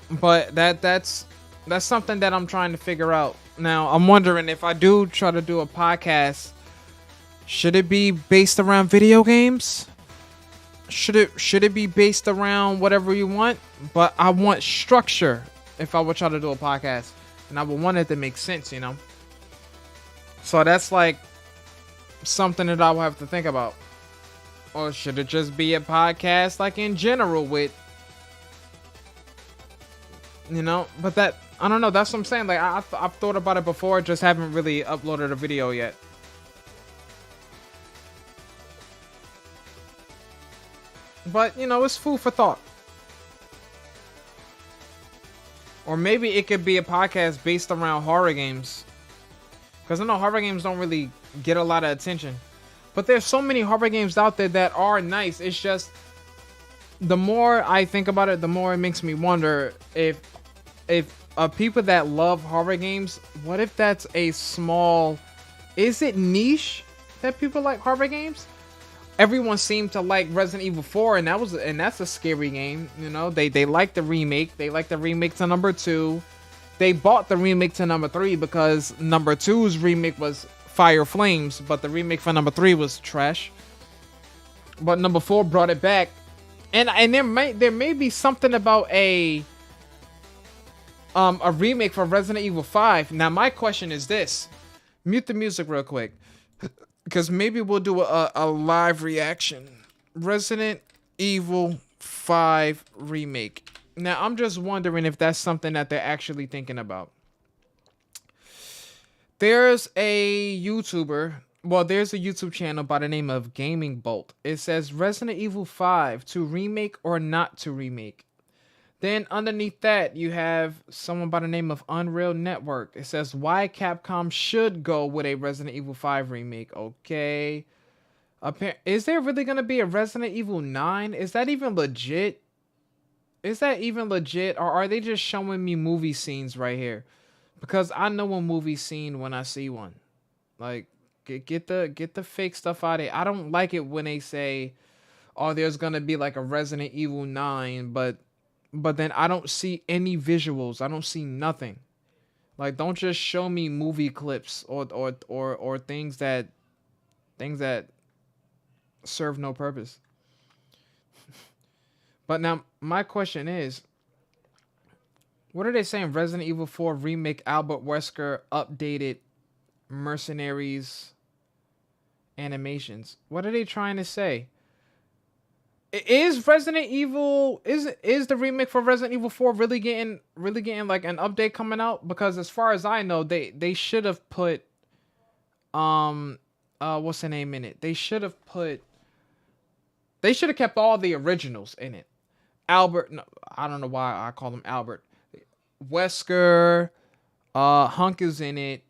But that's something that I'm trying to figure out. Now, I'm wondering if I do try to do a podcast, should it be based around video games? Should it be based around whatever you want? But I want structure if I would try to do a podcast, and I would want it to make sense, you know. So that's like something that I will have to think about. Or should it just be a podcast like in general with, you know? But that, I don't know, that's what I'm saying. Like I've thought about it before, just haven't really uploaded a video yet. But, you know, it's food for thought. Or maybe it could be a podcast based around horror games. Because I know horror games don't really get a lot of attention. But there's so many horror games out there that are nice. It's just, the more I think about it, the more it makes me wonder if people that love horror games, what if that's a small... Is it niche that people like horror games? Everyone seemed to like Resident Evil 4, and that's a scary game. You know, they like the remake. They like the remake to number 2. They bought the remake to number 3 because number 2's remake was Fire Flames, but the remake for number 3 was trash. But number 4 brought it back, and there may be something about a remake for Resident Evil 5. Now my question is this: mute the music real quick. Because maybe we'll do a live reaction. Resident Evil 5 remake. Now, I'm just wondering if that's something that they're actually thinking about. There's a YouTuber. Well, there's a YouTube channel by the name of Gaming Bolt. It says Resident Evil 5 to remake or not to remake. Then underneath that, you have someone by the name of Unreal Network. It says why Capcom should go with a Resident Evil 5 remake. Okay. Is there really going to be a Resident Evil 9? Is that even legit? Is that even legit? Or are they just showing me movie scenes right here? Because I know a movie scene when I see one. Like, get the fake stuff out of it. I don't like it when they say, oh, there's going to be like a Resident Evil 9, but then I don't see any visuals. I don't see nothing. Like, don't just show me movie clips or things that serve no purpose. But now my question is, what are they saying? Resident Evil 4 remake, Albert Wesker updated mercenaries animations. What are they trying to say? Is Resident Evil is the remake for Resident Evil 4 really getting like an update coming out? Because as far as I know, they should have put what's the name in it? They should have kept all the originals in it. Albert, no, I don't know why I call him Albert. Wesker, Hunk is in it.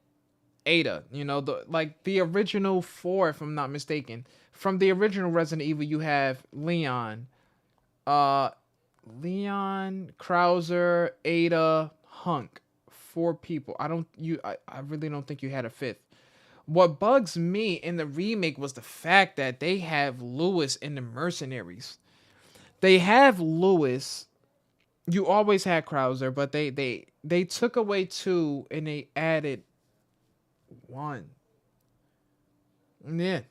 Ada, you know, the original 4, if I'm not mistaken. From the original Resident Evil, you have Leon, Krauser, Ada, Hunk. 4 people. I really don't think you had a 5th. What bugs me in the remake was the fact that they have Lewis in the mercenaries. They have Lewis. You always had Krauser, but they took away 2 and they added 1. Yeah.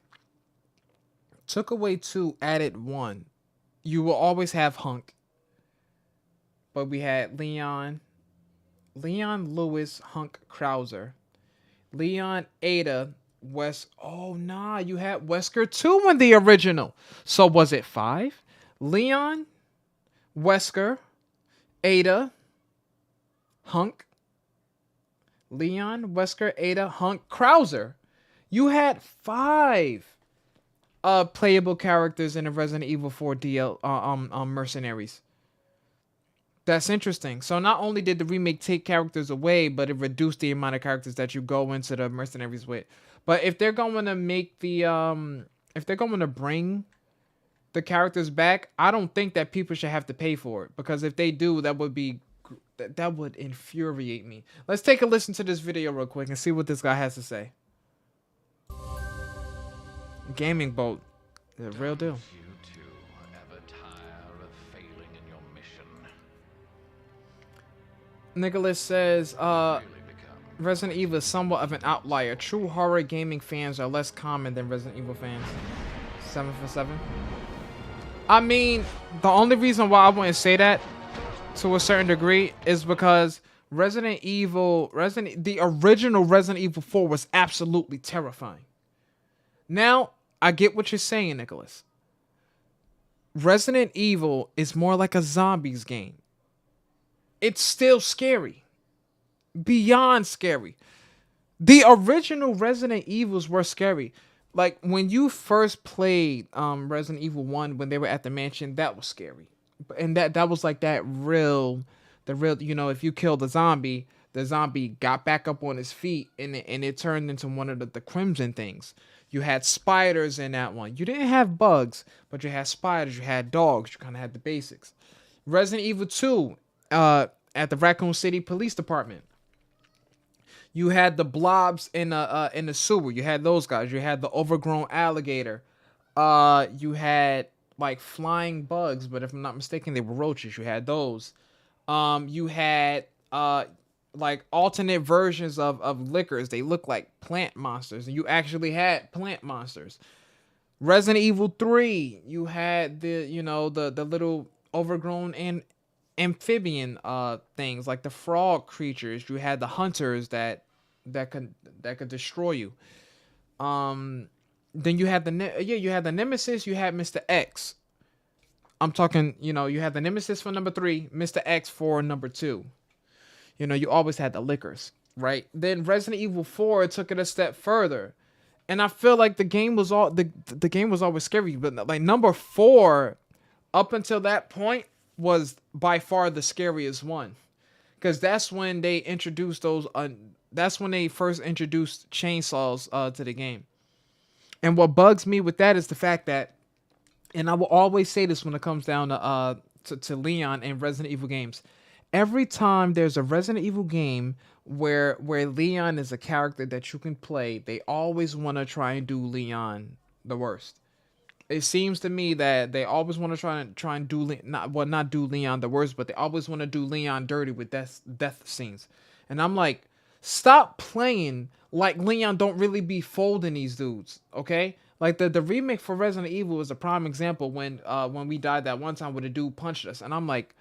Took away 2, added 1. You will always have Hunk. But we had Leon, Lewis, Hunk, Krauser. Leon, Ada, Wes. Oh, nah. You had Wesker too in the original. So was it 5? Leon, Wesker, Ada, Hunk. Leon, Wesker, Ada, Hunk, Krauser. You had 5 playable characters in the Resident Evil 4 mercenaries. That's interesting. So not only did the remake take characters away, but it reduced the amount of characters that you go into the mercenaries with. But if they're going to make the if they're going to bring the characters back, I don't think that people should have to pay for it, because if they do, that would infuriate me. Let's take a listen to this video real quick and see what this guy has to say. Gaming Boat, the real deal. You two ever tire of failing in your mission? Nicholas says, Resident Evil is somewhat of an outlier. True horror gaming fans are less common than Resident Evil fans. 7 for 7. I mean, the only reason why I wouldn't say that to a certain degree is because the original Resident Evil 4 was absolutely terrifying. Now, I get what you're saying, Nicholas. Resident Evil is more like a zombies game. It's still scary. Beyond scary. The original Resident Evils were scary. Like, when you first played Resident Evil 1 when they were at the mansion, that was scary. And that was like the real, you know, if you killed the zombie got back up on his feet and it turned into one of the crimson things. You had spiders in that one. You didn't have bugs, but you had spiders, you had dogs, you kind of had the basics. Resident Evil 2, at the Raccoon City Police Department. You had the blobs in the sewer. You had those guys. You had the overgrown alligator. You had like flying bugs, but if I'm not mistaken, they were roaches. You had those. You had like alternate versions of liquors. They look like plant monsters, and you actually had plant monsters. Resident Evil 3, you had the little overgrown and amphibian things like the frog creatures. You had the hunters that could destroy you. Then you had the Nemesis. You had Mr. X. I'm talking, you had the Nemesis for number 3, Mr. X for number 2. You always had the liquors, right? Then Resident Evil 4 took it a step further, and I feel like the game was the game was always scary, but like number 4, up until that point, was by far the scariest one, because that's when they introduced those. That's when they first introduced chainsaws to the game. And what bugs me with that is the fact that, and I will always say this when it comes down to Leon in Resident Evil games. Every time there's a Resident Evil game where Leon is a character that you can play, they always want to try and do Leon the worst. It seems to me that they always want to try and do not do Leon the worst, but they always want to do Leon dirty with death scenes. And I'm like, stop playing like Leon don't really be folding these dudes, okay? Like the remake for Resident Evil is a prime example when we died that one time where the dude punched us, and I'm like,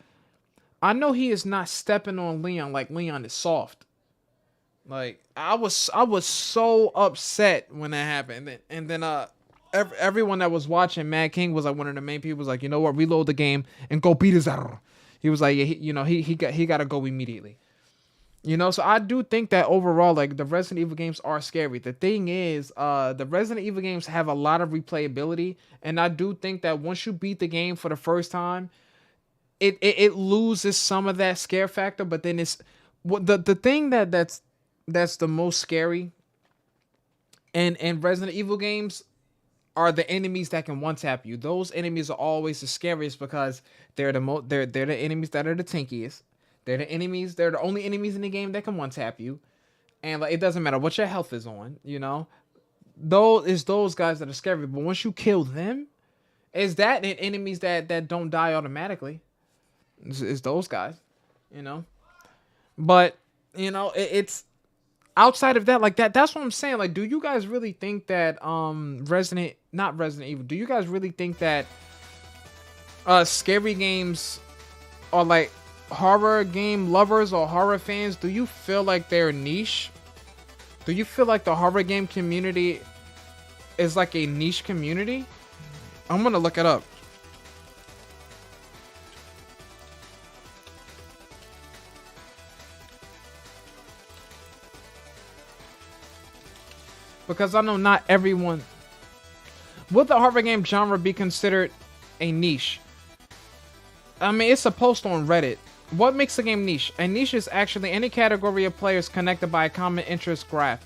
I know he is not stepping on Leon like Leon is soft. Like I was so upset when that happened, and then everyone that was watching, Mad King was like one of the main people, was like, you know what, reload the game and go beat his ass. He was like, yeah, he got to go immediately. So I do think that overall, like, the Resident Evil games are scary. The thing is, the Resident Evil games have a lot of replayability, and I do think that once you beat the game for the first time, it loses some of that scare factor. But then it's the thing that's the most scary in Resident Evil games are the enemies that can one-tap you. Those enemies are always the scariest because they're the enemies that are the tankiest. They're the only enemies in the game that can one-tap you. And like, it doesn't matter what your health is on, those guys that are scary. But once you kill them, it's that and enemies that don't die automatically. It's those guys, But, it's outside of that, like that's what I'm saying. Like, do you guys really think that not Resident Evil, do you guys really think that scary games are like horror game lovers or horror fans? Do you feel like they're niche? Do you feel like the horror game community is like a niche community? I'm gonna look it up. Because I know not everyone. Would the horror game genre be considered a niche? I mean, it's a post on Reddit. What makes a game niche? A niche is actually any category of players connected by a common interest graph.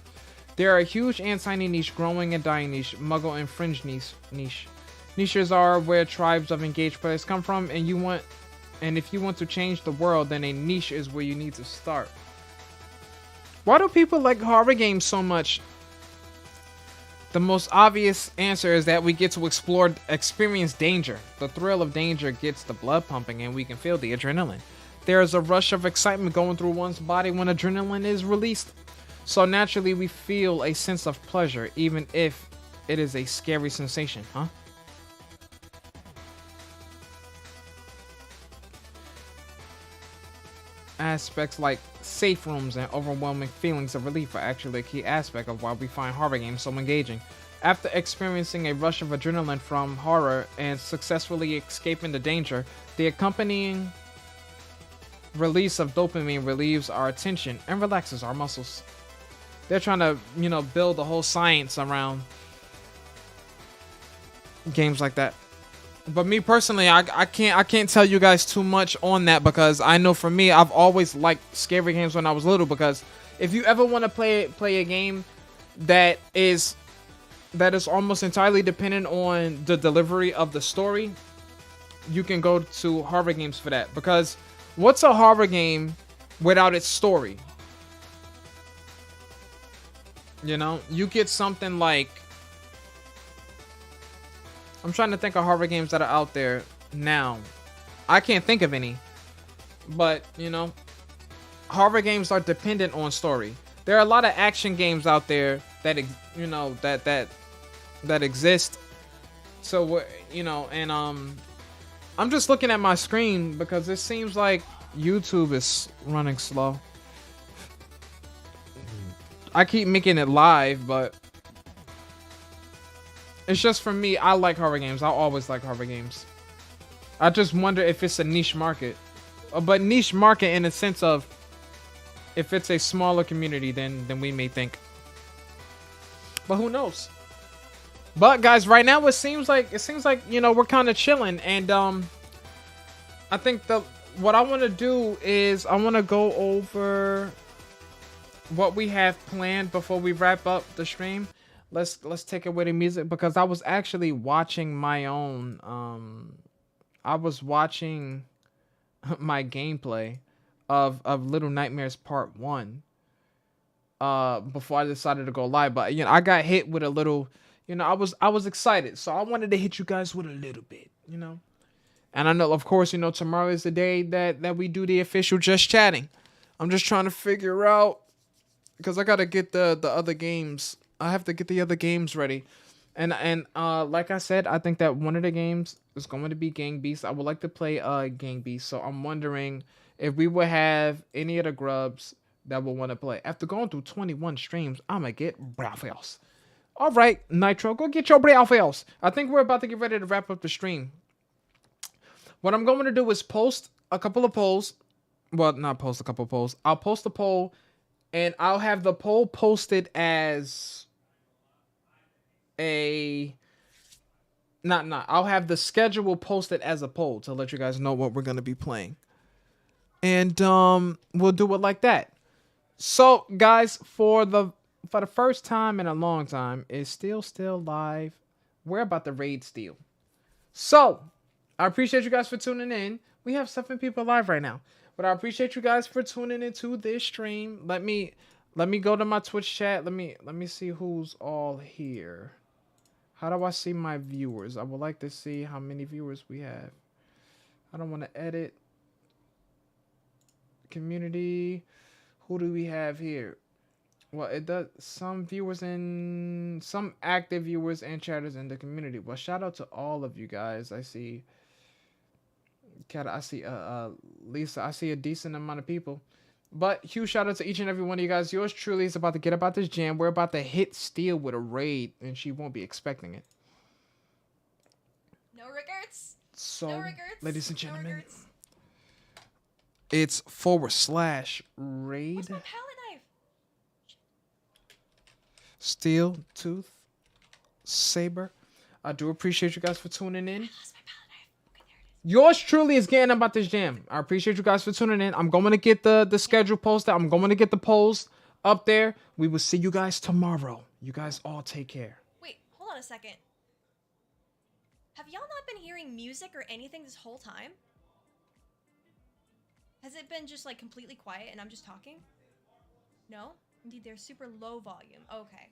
There are a huge and tiny niche, growing and dying niche, muggle and fringe niche. Niches are where tribes of engaged players come from, and if you want to change the world, then a niche is where you need to start. Why do people like horror games so much? The most obvious answer is that we get to experience danger. The thrill of danger gets the blood pumping and we can feel the adrenaline. there is a rush of excitement going through one's body when adrenaline is released. So naturally, we feel a sense of pleasure, even if it is a scary sensation, huh? Aspects like safe rooms and overwhelming feelings of relief are actually a key aspect of why we find horror games so engaging. After experiencing a rush of adrenaline from horror and successfully escaping the danger, the accompanying release of dopamine relieves our attention and relaxes our muscles. They're trying to, build a whole science around games like that. But me personally, I can't tell you guys too much on that, because I know for me, I've always liked scary games when I was little. Because if you ever want to play a game that is almost entirely dependent on the delivery of the story, you can go to horror games for that. Because what's a horror game without its story? You get something like, I'm trying to think of horror games that are out there now. I can't think of any. But, horror games are dependent on story. There are a lot of action games out there that, that exist. So, and I'm just looking at my screen because it seems like YouTube is running slow. I keep making it live, but it's just for me. I like horror games. I always like horror games. I just wonder if it's a niche market. But niche market in the sense of if it's a smaller community than we may think. But who knows? But guys, right now it seems like we're kind of chilling, and I think what I want to do is I want to go over what we have planned before we wrap up the stream. Let's take away the music, because I was actually watching my own I was watching my gameplay of Little Nightmares Part 1 before I decided to go live. But I got hit with a little, I was excited, so I wanted to hit you guys with a little bit, And I know, of course, tomorrow is the day that we do the official Just Chatting. I'm just trying to figure out, because I gotta get the other games. I have to get the other games ready. And like I said, I think that one of the games is going to be Gang Beasts. I would like to play Gang Beasts. So I'm wondering if we would have any of the grubs that will want to play. After going through 21 streams, I'm gonna get breakfast. All right, Nitro, go get your breakfast. I think we're about to get ready to wrap up the stream. What I'm going to do is post a couple of polls. Well, not post a couple of polls. I'll post a poll, and I'll have the poll posted as I'll have the schedule posted as a poll to let you guys know what we're going to be playing. And we'll do it like that. So, guys, for the first time in a long time, it's still live. We're about to raid Steel. So, I appreciate you guys for tuning in. We have 7 people live right now. But I appreciate you guys for tuning into this stream. Let me go to my Twitch chat. Let me see who's all here. How do I see my viewers? I would like to see how many viewers we have. I don't want to edit. Community. Who do we have here? Well, it does some active viewers and chatters in the community. Well, shout out to all of you guys. I see Lisa. I see a decent amount of people. But huge shout out to each and every one of you guys. Yours truly is about to get about this jam. We're about to hit Steel with a raid, and she won't be expecting it. No regrets. So, no regrets. ladies and gentlemen, no regrets. it's /raid. What's my palette knife? Steel, Tooth, Saber. I do appreciate you guys for tuning in. I lost my palette knife. Okay, there it is. Yours truly is getting about this jam. I appreciate you guys for tuning in. I'm going to get the schedule posted. I'm going to get the polls up there. We will see you guys tomorrow. You guys all take care. Wait, hold on a second. Have y'all not been hearing music or anything this whole time? Has it been just like completely quiet and I'm just talking? No? Indeed, they're super low volume. Okay.